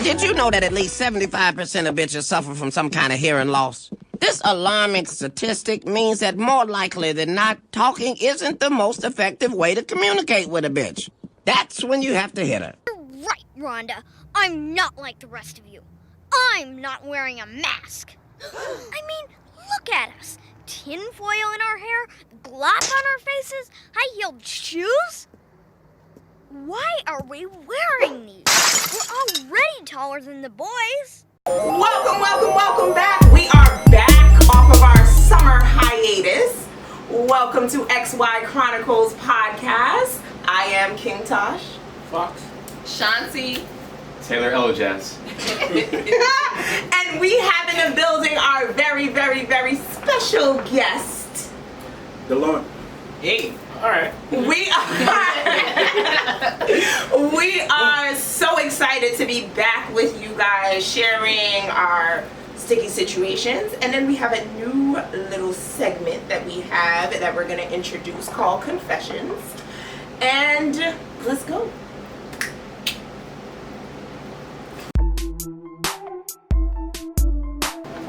Did you know that at least 75% of bitches suffer from some kind of hearing loss? This alarming statistic means that more likely than not, talking isn't the most effective way to communicate with a bitch. That's when you have to hit her. You're right, Rhonda. I'm not like the rest of you. I'm not wearing a mask. I mean, look at us. Tinfoil in our hair, glass on our faces, high-heeled shoes. Why are we wearing these? We're already taller than the boys. Welcome back. We are back off of our summer hiatus. Welcome to XY Chronicles podcast. I am King Tash. Fox. Shanty. Taylor Elajas. And we have in the building our very, very, very special guest. Delon. Hey. All right. We are so excited to be back with you guys, sharing our sticky situations. And then we have a new little segment that we have that we're going to introduce called Confessions. And let's go.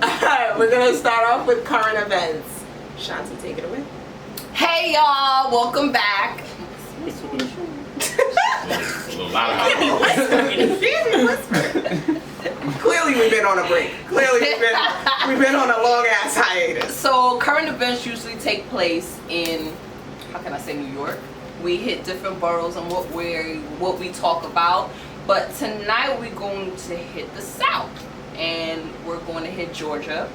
Alright, we're going to start off with current events. Shanty, take it away. Hey y'all, welcome back. A little loud. Clearly we've been on a break. Clearly we've been on a long ass hiatus. So current events usually take place in, how can I say, New York. We hit different boroughs and what we talk about. But tonight we're going to hit the South. And we're going to hit Georgia.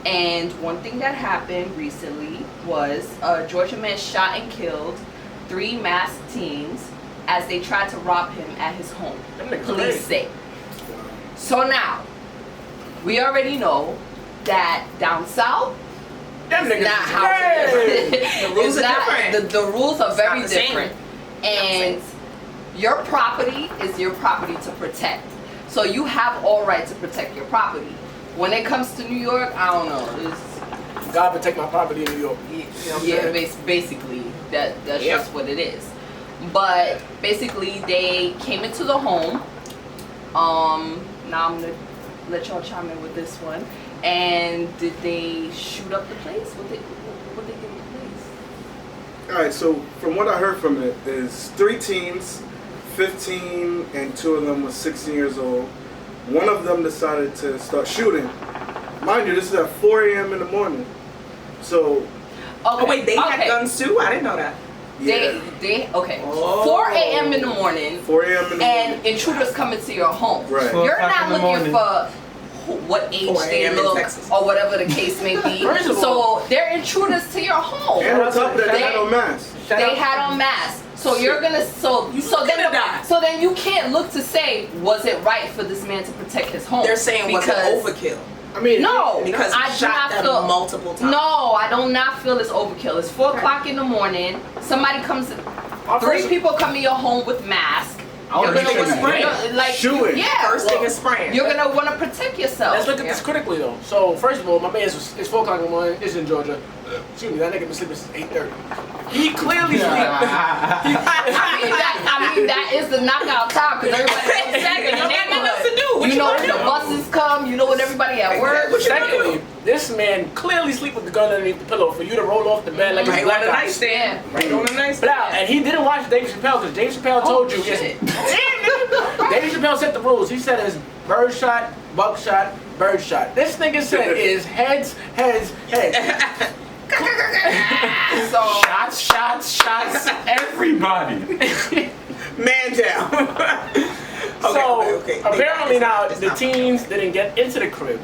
And one thing that happened recently was a Georgia man shot and killed 3 masked teens as they tried to rob him at his home. Police say. So now, we already know that down south, Them it's niggas not is how crazy. the rules are different. The rules are very not the same. different. And your property is your property to protect. So you have all right to protect your property. When it comes to New York, I don't know. God protect my property in New York. Yeah, basically, that's just what it is. But basically, they came into the home. Now I'm gonna let y'all chime in with this one. And did they shoot up the place? What they did with the place? All right, so from what I heard from it is 3 teens, 15, and 2 of them was 16 years old. One of them decided to start shooting. Mind you, this is at 4 a.m. in the morning. So, Okay. Oh wait, they had guns too? I didn't know that. yeah, Okay. Oh. 4 a.m. in the morning. 4 a.m. in the And morning. intruders come into your home. Right. You're not looking for what age 4 they a.m. in look Texas. or whatever the case may be. First of So all- they're intruders to your home. And on top of that, they had no mask. They had on masks. So you're gonna so gonna die. then you can't look to say, was it right for this man to protect his home? They're saying was it overkill? I mean, No, Because I he do shot not them feel multiple times. No, I do not feel it's overkill. It's 4 o'clock in the morning. Somebody comes. 3 people come to your home with masks. You're think gonna it's wanna, spraying. like Shooting. yeah. First thing is spraying. You're gonna want to protect yourself. Let's look at this critically though. So first of all, my man it's 4 o'clock in the morning. It's in Georgia. Excuse me, that nigga been sleeping since 8:30. He clearly I mean that is the knockout time because everybody goes back in the neighborhood. You know when the buses come. You know when everybody at work. Secondly, this man clearly sleep with the gun underneath the pillow for you to roll off the bed like right it's on black the ice. nightstand. Right on the nightstand. But and he didn't watch Dave Chappelle because Dave Chappelle told you. shit. Dave Chappelle set the rules. He said it's bird shot, buckshot, bird shot. This nigga said is heads. So Shots, everybody. Man down. Okay. Apparently now the teens didn't get into the crib,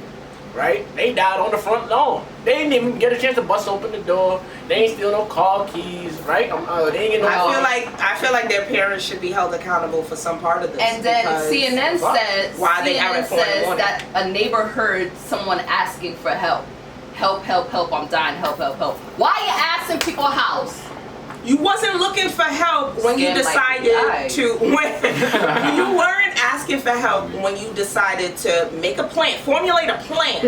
right? They died on the front lawn. They didn't even get a chance to bust open the door. They ain't steal no car keys, right? They ain't get no. I feel like their parents should be held accountable for some part of this. and then because CNN says why they out at 4 in the morning? that a neighbor heard someone asking for help. Help, I'm dying, help. Why are you asking people's house? You wasn't looking for help when you decided to. You weren't asking for help when you decided to make a plan, formulate a plan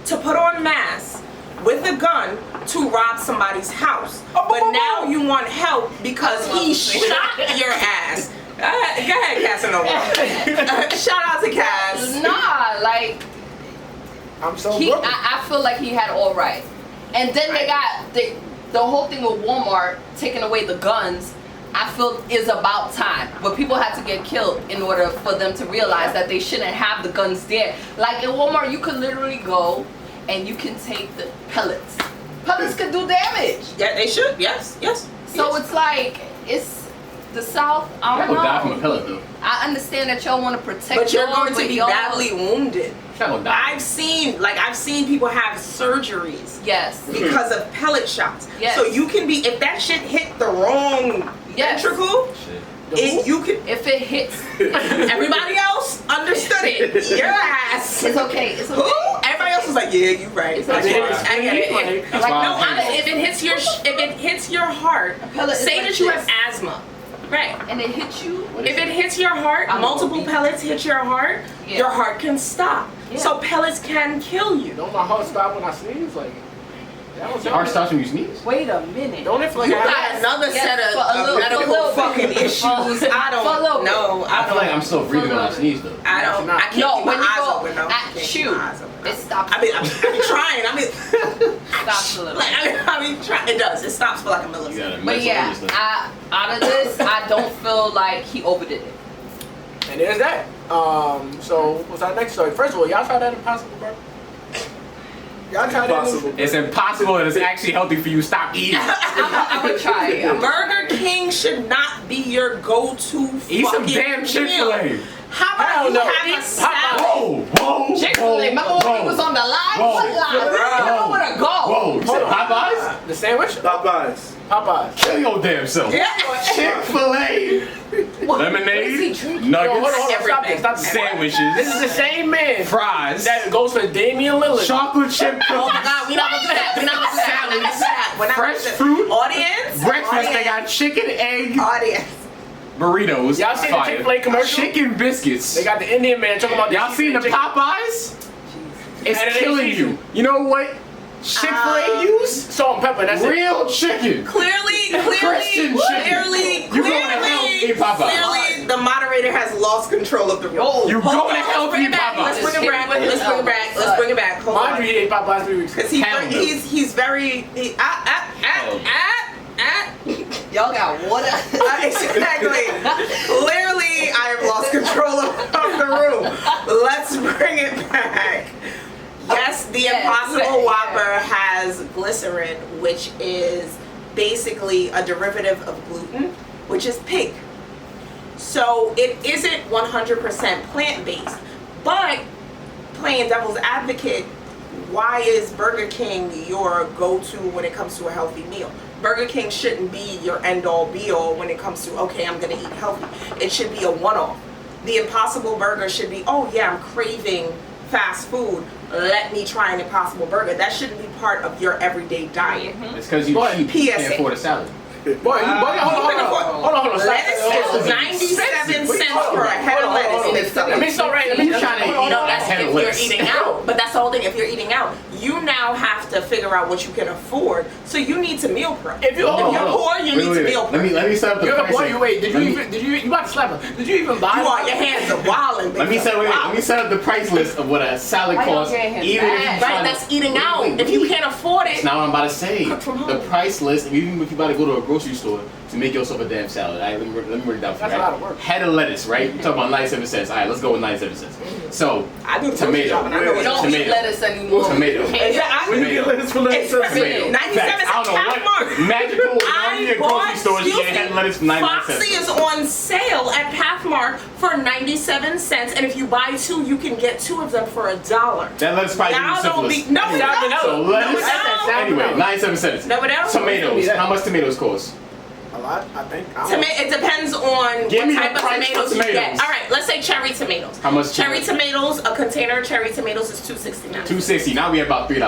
to put on masks with a gun to rob somebody's house. But now you want help because he shot your ass. Go ahead, Casanova. Shout out to Cass. I'm so broke. I feel like he had all right. And then they got the whole thing with Walmart taking away the guns. I feel is about time, but people had to get killed in order for them to realize that they shouldn't have the guns there. Like in Walmart, you could literally go and you can take the pellets. Pellets could do damage. Yeah, they should. Yes. So it's like it's the South. I don't know. Die from a pellet though. I understand that y'all want to protect. But you're y'all, going to be y'all- badly wounded. She's not gonna die. I've seen people have surgeries Yes. because of pellet shots. Yes. So you can be, if that shit hit the wrong Yes. ventricle, you can. If it hits, Everybody else understood it. Your ass. it's okay. It's Who? okay. Everybody else was like, yeah, you're right. It's I get it. okay. I get it. That's Like, why no, I'm honestly, if it hits your heart, pellet is say like that you this. have asthma, right? And it hits you. If it hits your heart, I'm multiple gonna be- pellets hit your heart, Yeah. your heart can stop. Yeah. So pellets can kill you. Don't my heart stop when I sneeze? Like, that was Your heart stops when you sneeze. Wait a minute. Don't it feel like You I got another Yes, set for a of little- medical for a little fucking bit. issues. I For a little don't bit. know. I feel like I'm still breathing when I sneeze though. I don't. I can't No, keep when my you eyes go open. No, I at can't keep shoot, my eyes open. it stops. I mean, I'm trying. stops a little. Like, I mean, it does. It stops for like a You millisecond. gotta But mess yeah, with this out of this, I don't feel like he overdid it. And there's that. So what's our next story? First of all, y'all try that Impossible Burger? Y'all try that? Impossible. It's impossible and it's actually healthy for you. Stop eating. I would try it. Burger King should not be your go-to Eat some fucking damn meal. Chick-fil-A. How about Hell you no. have a Eat salad? Whoa. Chick-fil-A. Remember when we was on the line? Whoa. What line? We didn't know where to go. Whoa. You said Popeyes? The sandwich? Popeyes. Popeyes. Kill your damn self. Yeah. Chick-fil-A. What is Lemonade. he drinking? Yo, hold on, Nuggets. hold on. Stop this. Stop this. Sandwiches. This is the same man Fries. that goes for Damian Lillard. Chocolate chip cookies. Oh my God, we not gonna do that. We not gonna do that. We not gonna do that. We're not Fresh gonna do that. fruit. Audience. Breakfast, they got chicken, egg, Audience. burritos. Y'all seen the fire. Chick-fil-A commercial? Chicken biscuits. They got the Indian man talking about Y'all seen the chicken. Popeyes? It's And it ain't killing seasoned. you. You know what Chick-fil-A use? Salt and pepper. That's it. Real chicken. Clearly, Christian chicken. You going to hell, eat Popeyes. clearly, the moderator has lost control of the room. You Hold going to on, hell, let's bring eat it back. Let's Popeyes. bring it back. Let's bring it back. Let's bring it back. Hold Mind on. you, he ate Popeyes 3 weeks ago. Because Hell no. he's very Y'all got water. exactly. Clearly, I have lost control of the room. Let's bring it back. Yes, the Impossible Whopper has glycerin, which is basically a derivative of gluten, which is pig. So it isn't 100% plant-based. But playing devil's advocate, why is Burger King your go-to when it comes to a healthy meal? Burger King shouldn't be your end-all be-all when it comes to, okay, I'm gonna eat healthy. It should be a one-off. The Impossible Burger should be, oh yeah, I'm craving fast food. Let me try an Impossible Burger. That shouldn't be part of your everyday diet. It's because you Boy, cheap. PSA. Can't afford a salad. Boy, hold on. Lettuce is 97 cents for a head of lettuce. Let me start right. Let me You trying to eat No, that's head of if you're lettuce. eating out. But that's the whole thing. If you're eating out, you now have to figure out what you can afford. So you need to meal prep. If you're poor, you need to meal prep. Let me set up the You're a boy. pricing. You wait. Did Let you me- even? Did you about to slap her? Did you even buy? You are, your hands are wilding. Let me set up the price list of what a salad Why y'all costs. getting him Even if you mad? try Right, to- that's eating out. Wait, If you can't afford it, That's not what I'm about to say. Cook from home. The price list, even if you about to go to a grocery store to make yourself a damn salad. All right, let me break it down for you. That's a right? lot of work. Head of lettuce, right? You're talking about 97 cents. All right, let's go with 97 cents. So, I do the grocery tomato. shopping. I know We what don't eat Tomato. lettuce anymore. Tomato. Exactly. When you get lettuce for lettuce, It's Tomato. 97 Facts. I don't know cents. what magical I grocery bought, stores you get head lettuce for 99 Foxy cents. is on sale at Pathmark for 97 cents, and if you buy two, you can get two of them for $1. That lettuce price Y'all is don't syphilis. be no, Anyway, it don't. So lettuce. No, Anyway, 97 cents. No, it don't. Tomatoes. How much tomatoes cost? A lot, I think. I don't know. It depends on Give me what the type of price for tomatoes you get. tomatoes. All right, let's say cherry tomatoes. How much Cherry tomatoes? tomatoes, a container of cherry tomatoes is $2.69. $2.60. Now we at about $3.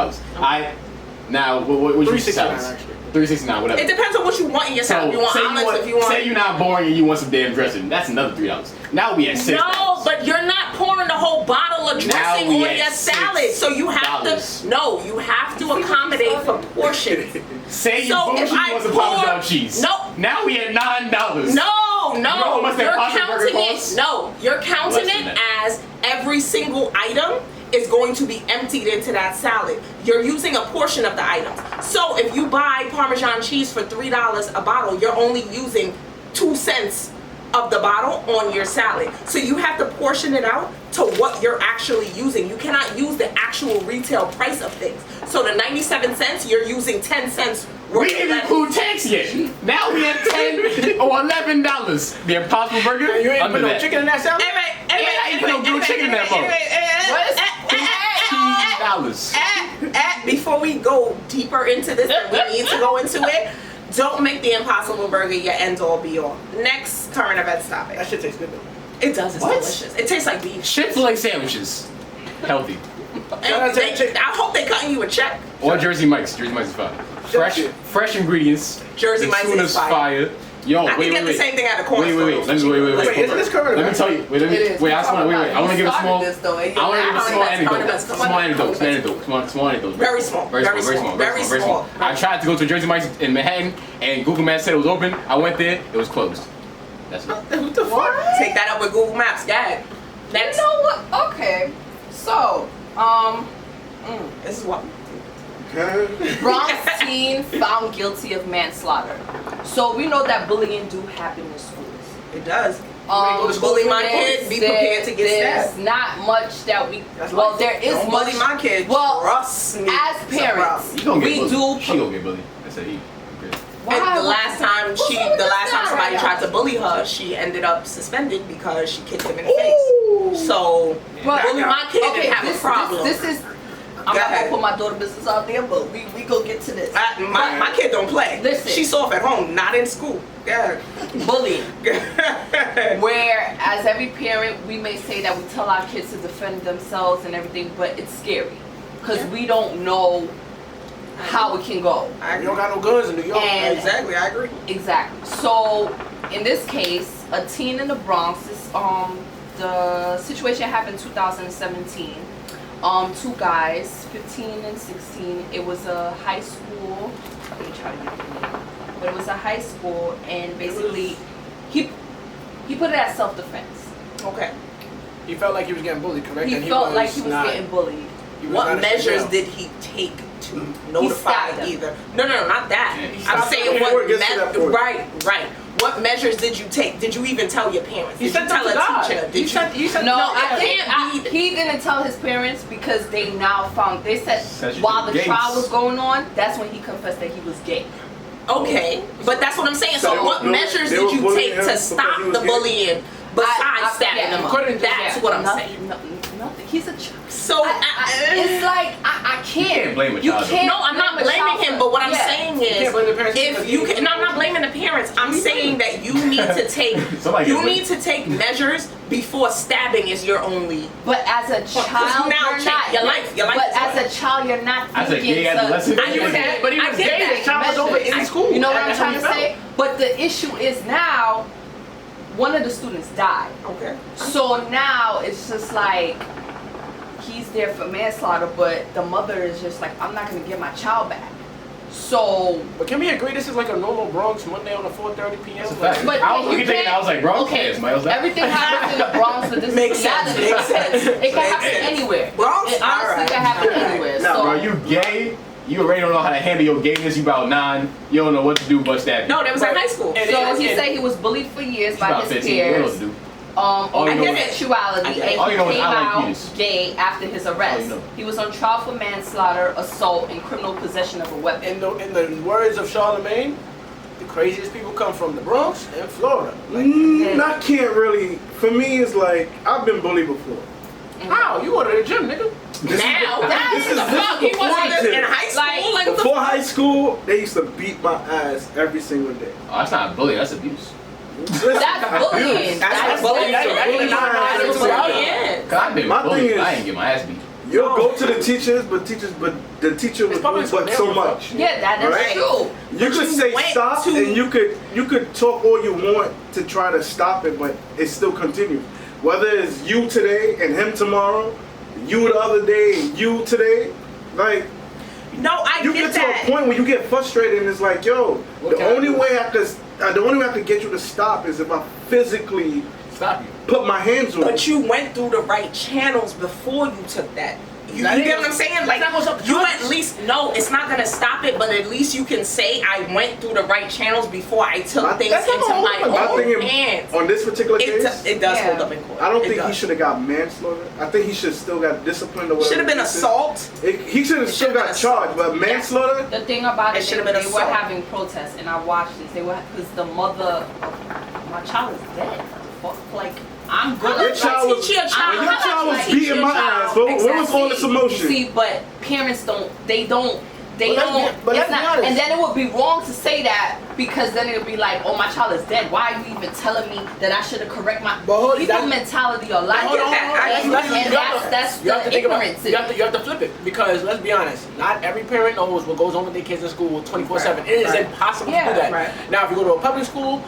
Now what you $3.69 salads? actually. $3.69, whatever. It depends on what you want in your salad. So You want olives, if you want. say you're not boring and you want some damn dressing. That's another $3. Now we at $6. No, but you're not pouring the whole bottle of Now dressing we on at your salad. So you have $6. to. No, you have to accommodate for portions. Say you So if bougie I was a pour- Parmesan cheese. Nope. Now we at $9. No, know how much that you're Impossible Burger counting costs? it. No, you're counting Less than it that. as every single item is going to be emptied into that salad. You're using a portion of the items. So if you buy Parmesan cheese for $3 a bottle, you're only using 2 cents of the bottle on your salad. So you have to portion it out to what you're actually using. You cannot use the actual retail price of things. So the 97 cents, you're using 10 cents. We didn't include tax yet. Now we have $10 or $11. The Impossible Burger. You ain't under put no that. chicken in that salad? I ain't put no grilled chicken in that $15. Before we go deeper into this, and we need to go into it, don't make the Impossible Burger your end all be all. Next current events topic. That shit tastes good though. It does. It's delicious. It tastes like beef. Chick-fil-A sandwiches. Healthy. And I hope they cutting you a check. Or Jersey Mike's. Jersey Mike's is fine. Fresh ingredients. Jersey Mike's is fire. Yo, I can get the same thing out of corn. Wait. Let me Wait, isn't this current? Let me tell you. Wait. I want to give a small. Small anecdote. Very small. I tried to go to Jersey Mike's in Manhattan, and Google Maps said it was open. I went there. It was closed. That's it. What the fuck? Take that up with Google Maps, guys. Next. You know what? Okay. So, This is what. Bronx teen found guilty of manslaughter. So we know that bullying do happen in schools. It does. Bully my kid, be prepared to get There's stabbed. not much that we. Well, there is Don't much. bully my kid. Well, Trust me. as parents, You gonna get we bullied. do. She gonna get bullied. I said he. Okay. And the last time somebody tried to bully her, she ended up suspended because she kicked him in the face. So bully my kid and have a problem. This is. I'm not gonna put my daughter business out there, but we go get to this. My kid don't play. Listen. She's off at home, not in school. Yeah. Bullying. Where, as every parent, we may say that we tell our kids to defend themselves and everything, but it's scary because we don't know how it can go. You don't got no guns in New York. And- Exactly, I agree. Exactly. So, in this case, a teen in the Bronx. The situation happened in 2017. 2 guys, 15 and 16. It was a high school. Let me try to get the name. But it was a high school, and basically, he put it as self-defense. Okay. He felt like he was getting bullied, correct? He And felt like he was not- getting bullied. he was What not a measures female. did he take to notify stabbed him. either? No, not that. Yeah, he I'm stabbed saying him before what it gets to that point. right. What measures did you take? Did you even tell your parents? He Did said you tell a teacher? Did you? No, it can't be. he didn't tell his parents because they now found. They said Said you while were the gay. trial was going on, that's when he confessed that he was gay. Okay, but that's what I'm saying. So So they what were- measures they did were you bullying take him to because stop he was the gay? bullying besides stabbing yeah, him? couldn't just- That's what I'm saying. Nothing. He's a child. So It's like I can't. You can't blame a You child, though. can't no, I'm not blame a blaming child him, for- but what I'm yeah. saying You can't is, blame the parents if because you he- can, no, I'm not blaming the parents. I'm saying that you need to take Somebody you get need to take measures before stabbing is your only. But as a child, now you're check not. your life But is as what? a child, you're not As a thinking. gay adolescent? I get that, But he was I get gay. that. His child was over in school. You know what I'm That's how trying he to felt. say? But the issue is now, one of the students died. Okay. So now it's just like he's there for manslaughter, but the mother is just like, I'm not gonna get my child back. So, But can we agree this is like a normal Bronx Monday on a 4:30 p.m.? That's a fact. but I was you looking thinking, can't- I was like, bro, okay, okay, Miles, that- everything happens in the Bronx, but this Makes is sense, reality. makes sense. It can Makes happen sense. anywhere. Bronx? It honestly Alright. can happen anywhere. Nah, So, Bro, you gay? You already don't know how to handle your gayness. You about 9. You don't know what to do but stab. No, that was in high school. And so it- he and- said he was bullied for years She's by about his 15. You don't know what peers. to do. On All you know is- homosexuality, I get it. and All he you know is came I like out penis. gay after his arrest. All you know. He was on trial for manslaughter, assault, and criminal possession of a weapon. In the words of Charlemagne, the craziest people come from the Bronx and Florida. I can't really. For me, it's like I've been bullied before. How? You go to the gym, nigga. Now, This is fuck, he before wasn't the gym. in high school. Like, what the Before high school, they used to beat my ass every single day. Oh, that's not bullying. That's abuse. Listen, That's bullying. That's bullying. That's bullying. Yeah. Cause I've been My bullied. thing I is- ain't get my ass beat. You'll go to the teachers, but the teacher It's would public do school, but they so don't much. Yeah, that is Right. true. You could you say went stop, to- and you could talk all you want to try to stop it, but it still continues. Whether it's you today and him tomorrow, you the other day and you today, like No, I you get get to that. a point where you get frustrated, and it's like, yo, What the can I only do? way I could get you to stop is if I physically stop you. put my hands on But you. you went through the right channels before you took that. You That get ain't- what I'm saying? that's Like, not gonna stop the you charges. at least, no, it's not gonna stop it, but at least you can say I went through the right channels before I took things That's not into gonna my hold up. own I think hands. on this particular case, It does Yeah. hold up in court. I don't It think he does. should have got manslaughter. I think he should still got disciplined or whatever. Should have been he said. assault. He should have It still should've been got charged, assault. but manslaughter. The thing about It it, should've they been were assault. having protests, and I watched this. They were because the mother of my child is dead. Fuck, like I'm gonna Your child was, teach your child. when your How child about was you teach beating your my child? ass, what was all this emotion? See, but parents don't. They don't. But let's It's be not, honest. and then it would be wrong to say that because then it would be like, oh, my child is dead. Why are you even telling me that I should have correct my But hold- people that- mentality or life? hold on, hold on. And that's you have to the think about ignorance. you have to flip it because let's be honest, not every parent knows what goes on with their kids in school 24/7. It is Right. impossible Yeah, to do that. right. Now, if you go to a public school,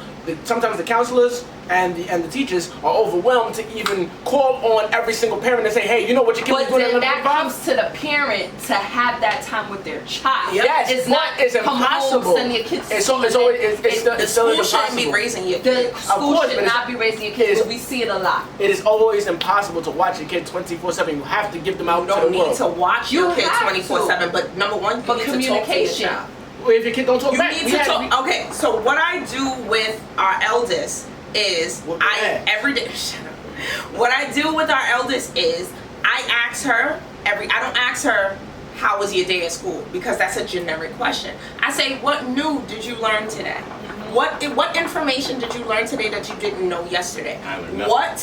sometimes the counselors and the teachers are overwhelmed to even call on every single parent and say, hey, you know what your kid was But doing then in that the comes to the parent to have that time with their child. Yes, it's but not it's come impossible. home, send your kids to It's school, always and- it's still The it's still school shouldn't impossible. be raising your the kids. school course, should but it's- not be raising your kids. it's- But we see it a lot. It is always impossible to watch your kid 24/7. You have to give them out You to don't the world. need to watch You your kids have 24/7, but number one, you But need to talk to your communication. child. Well, if your kid don't talk You back, need we to had- talk. Okay, so what I do with our eldest is Whoop your ass. every day. Shut up. What I do with our eldest is I ask her I don't ask her how was your day at school because that's a generic question. I say, what new did you learn today? What information did you learn today that you didn't know yesterday? I learned nothing. What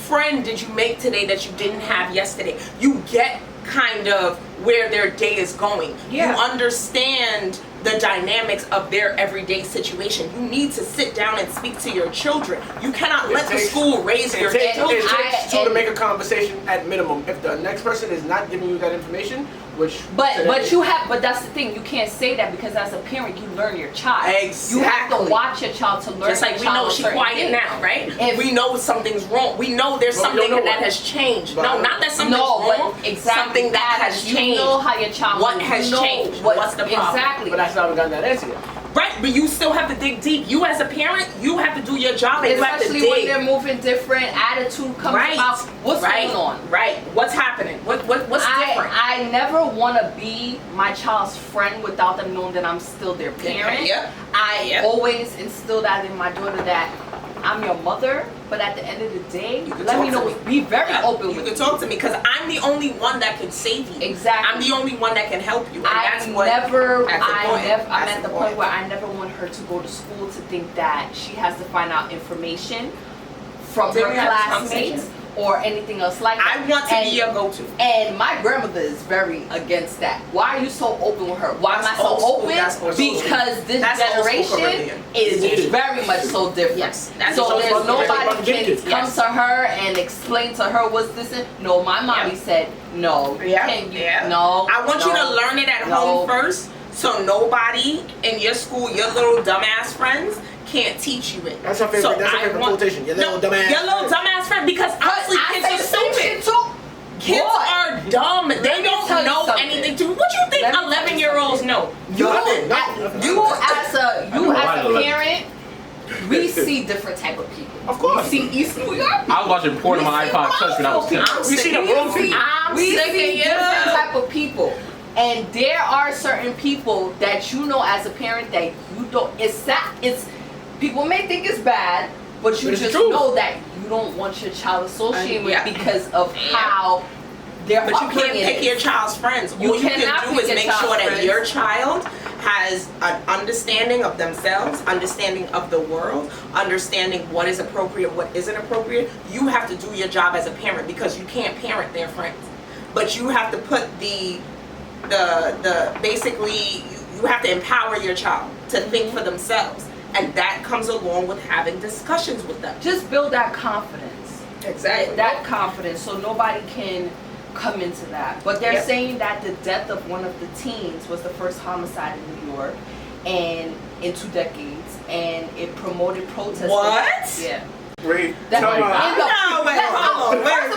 friend did you make today that you didn't have yesterday? You get kind of where their day is going. Yeah. You understand the dynamics of their everyday situation. You need to sit down and speak to your children. You cannot let the takes- school raise your It takes children. two to make a conversation at minimum. If the next person is not giving you that information, which But today- you have, but that's the thing. You can't say that because as a parent, you learn your child. You have to Exactly. watch your child to learn. Just like your we child know on she's certain quiet things. now, right? If- We know something's wrong. We know there's Well, we don't something know that what. has changed. But- No, not that something's No, wrong. but exactly Something that has you changed. know how your child. What moves. has You know changed? What's the problem? Exactly. But I still haven't gotten that answer yet. Right, but you still have to dig deep. You as a parent, you have to do your job and you have to Especially dig. when they're moving different, attitude comes Right. about. What's right. going on? Right. What's happening? What's different? I never want to be my child's friend without them knowing that I'm still their parent. Yep. I Yep. always instill that in my daughter that I'm your mother, but at the end of the day, You can let talk me to know. me. Be very open You with can me. talk to me because I'm the only one that can save you. Exactly. I'm the only one that can help you. And that's I'm what. at the That's point where I never want her to go to school to think that she has to find out information from Then her we have this classmates conversation. or anything else like that. I want to be your go-to. And my grandmother is very against that. Why are you so open with her? Why am I That's so old school. open? That's old school. Because this That's old school generation Caribbean. is very much so different. Yes, that's So old there's school nobody Caribbean. can come Yes. to her and explain to her what's this. No, my mommy Yep. said no. Yeah, Can you? yeah. No. I want you to no, learn it at no. home first, so nobody in your school, your little dumbass friends, can't teach you it. That's her favorite- that's her I favorite want- quotation, your little No, dumbass Your little friend. dumbass friend, because honestly, I kids say are the same shit stupid. too. Kids Boy. are dumb. They me tell don't you know something. anything. What you think Let me tell you 11-year-olds know? You, Nothing. as a know why a the like- parent, we see different type of people. Of course. We see East New York. I was watching porn on my We see iPod Touch when I was 10. wrong We see the people. wrong people. I'm We sick see of you. different type of people. And there are certain people that you know as a parent that you don't. It's people may think it's bad, but you But it's just true. know that you don't want your child associated with Yeah. because of how their But you can't upbringing pick is. your child's friends. You All you cannot can do pick is your make child's sure that friends. your child has an understanding of themselves, understanding of the world, understanding what is appropriate, what isn't appropriate. You have to do your job as a parent because you can't parent their friends. But you have to put the basically you have to empower your child to think for themselves. And that comes along with having discussions with them. Just build that confidence. Exactly. That confidence so nobody can come into that. But they're Yep. saying that the death of one of the teens was the first homicide in New York and in 2 decades, and it promoted protests. What? Yeah. Wait, That's time in out. the- No, wait, hold on. Wait. That's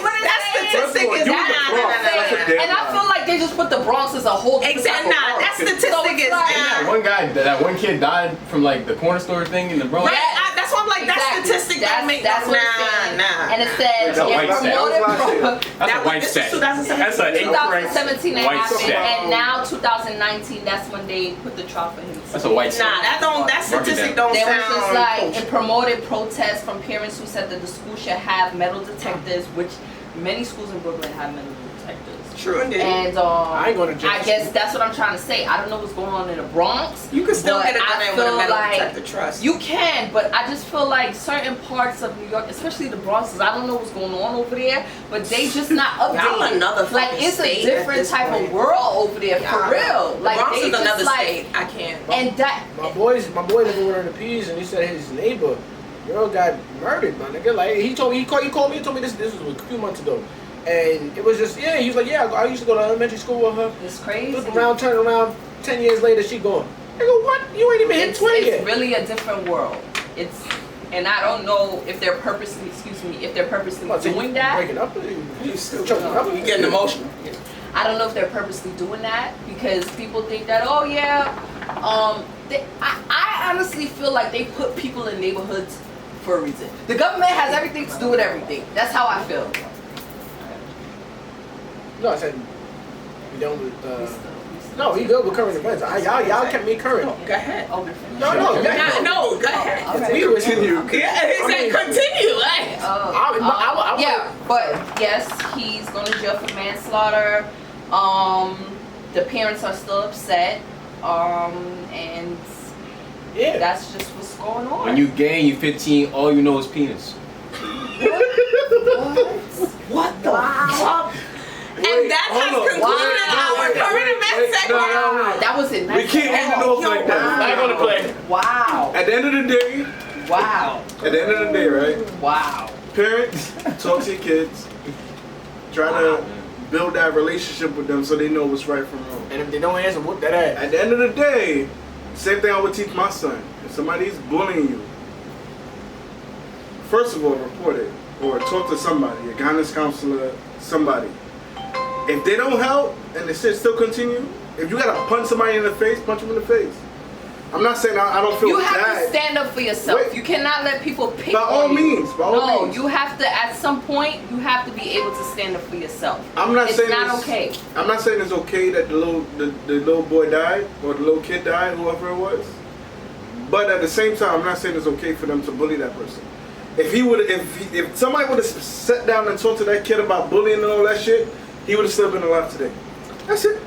what it That says. statistic is You nah, the nah, Bronx. nah, nah, That's a nah, damn And I feel like they just put the Bronx as a whole different Exactly. type of Nah, world. that So statistic it's is like- That one guy, that one kid died from like the corner store thing in the Bronx. Right, that's what I'm like, that statistic don't make that's what it's saying. nah. And it said, That's a white stat. That's a white This stat. is 2017. That's an incorrect 2017 it white happened, stat. and now 2019, that's when they put the trial for him. That's a white stat. Nah, that statistic don't There sound. was just like kosher. it promoted protests from parents who said that the school should have metal detectors, which many schools in Brooklyn have metal detectors. True indeed. And I ain't going to jail. I guess that's what I'm trying to say. I don't know what's going on in the Bronx. You can still but get a gun I in with a feel metal like detector, trust. you can, but I just feel like certain parts of New York, especially the Bronx, 'cause I don't know what's going on over there, but they just not updated. Y'all another like fucking it's state a at different this type point. of world over there for Y'all- real. The Like Bronx they is just another like state. I can't. and that. My boy living with her in the P's, and he said his neighbor girl got murdered, my nigga. Like he called me and told me this was a few months ago. And it was just, yeah, he was like, yeah, I used to go to elementary school with her. It's crazy. Flip around, turn around, 10 years later, she gone. Nigga, what? You ain't even hit 20 It's yet. really a different world. And I don't know if they're purposely, doing that. Breaking up? You still choking up? You getting emotional. I don't know if they're purposely doing that because people think that, oh yeah, I honestly feel like they put people in neighborhoods for a reason. The government has everything to do with everything. That's how I feel. No, I said, we done with, no, we good with current events. Y'all kept me current. Go ahead. Oh, No, No, go ahead. Okay. we continue. Yeah, he said continue. Like. Yeah, but yes, he's going to jail for manslaughter. The parents are still upset. And Yeah. that's just what's going on. When you gay and you 15, all you know is penis. What the fuck? And that has concluded our current event segment. No. That was it. We can't end it off like that. I ain't gonna play. Wow. At the end of the day, Wow. right? Wow. Parents, talk to your kids. Try to build that relationship with them so they know what's right from wrong. And if they don't answer, whoop that ass. At the end of the day, same thing I would teach my son. If somebody's bullying you, first of all, report it. Or talk to somebody, a guidance counselor, somebody. If they don't help and the shit still continue, if you gotta punch somebody in the face, punch them in the face. I'm not saying I don't feel You have bad. to stand up for yourself. Wait. You cannot let people pick By on all you. means, by all No, means. you have to, at some point, you have to be able to stand up for yourself. I'm not It's saying not it's, okay. I'm not saying it's okay that the little boy died or the little kid died, whoever it was. But at the same time, I'm not saying it's okay for them to bully that person. If somebody would have sat down and talked to that kid about bullying and all that shit, he would have still been alive today. That's it.